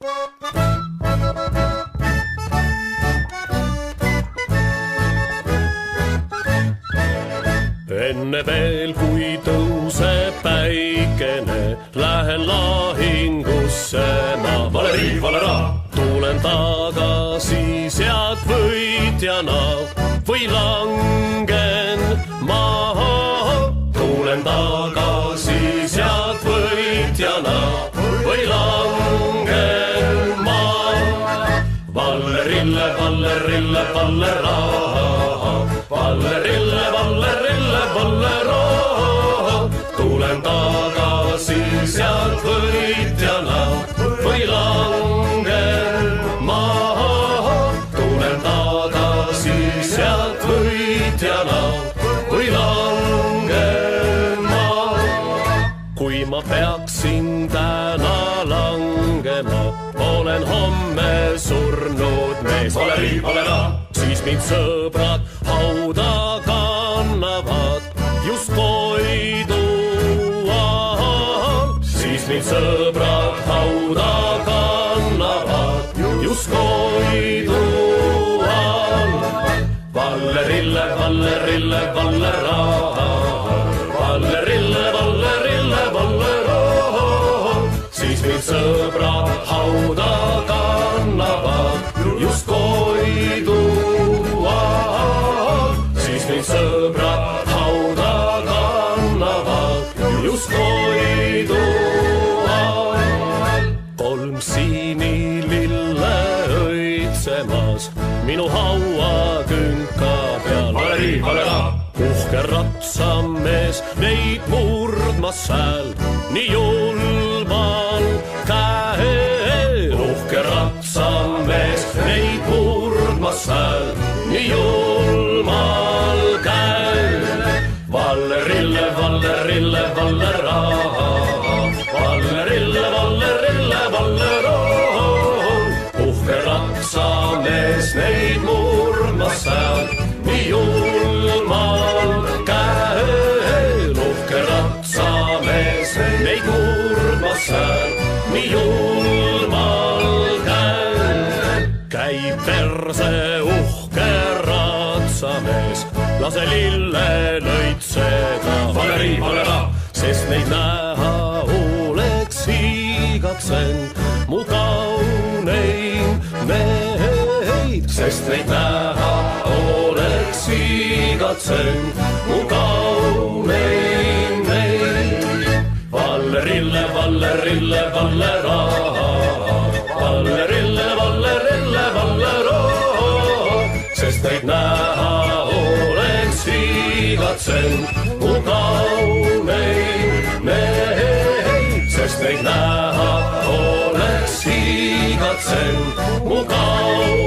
Enne veel, kui tõuseb päikene, lähen lahingusse ma. Valeri, valera! Tulen tagasi sealt võitjana või langen maha. Tulen tagasi sealt võitjana või langen maha. Vallerille, vallerille, vallera. Vallerille, vallerille, vallera. Tulen tagasi sealt võitjana või langen maha. Tulen tagasi sealt võitjana või langen maha. Kui ma peaksin täna langema, olen homme surnud mees. Valeri, valera! Siis mind sõbrad hauda kannavad just koidu all. Siis mind sõbrad hauda kannavad just koidu all. Vallerille, vallerille, vallera. Vallerille, vallerille, vallera. Siis mind sõbrad hauda kannavad just koidu all. Siis mind sõbrad hauda kannavad just koidu all. Kolm sinilille õitsemas minu hauakünka peal. Valeri, valera! Uhke ratsamees neid murdmas sääl nii julmal käel. Uhke ratsamees neid murdmas sääl nii julmal käel. Vallerille, vallerille, vallera. Vallerille, vallerille, vallera. Uhke ratsamees neid murdmas sääl nii julmal käel. Uhke ratsamees neid murdmas sääl nii julmal käel. Käib perse uhke ratsamees, lase lille lõitseda. Valeri, valera! Sest neid näha oleks igatsend mu kauneim meid. Sest neid näha oleks igatsend mu kauneim meid. Vallerille, vallerille, vallera. Vallerille, vallerille, vallera. Sest neid näha oleks igatsend mu kauneim meid. Sest neid näha oleks igatsend mu kauneim meid.